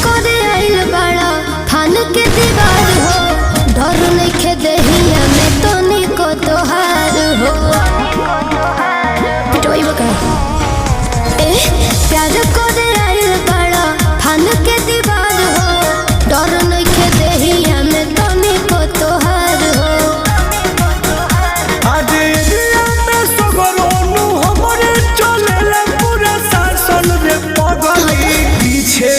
करे आइल बड़ा फान के दीवार हो डर नइखे देहिया में तो निको तोहार हो पिटवाई बका प्यार करे आइल बड़ा फान के दीवार हो डर नइखे देहिया में तो निको तोहार हो आज एरिया में सगरोनु हमरे चलेला पूरा शासन रे पगली पीछे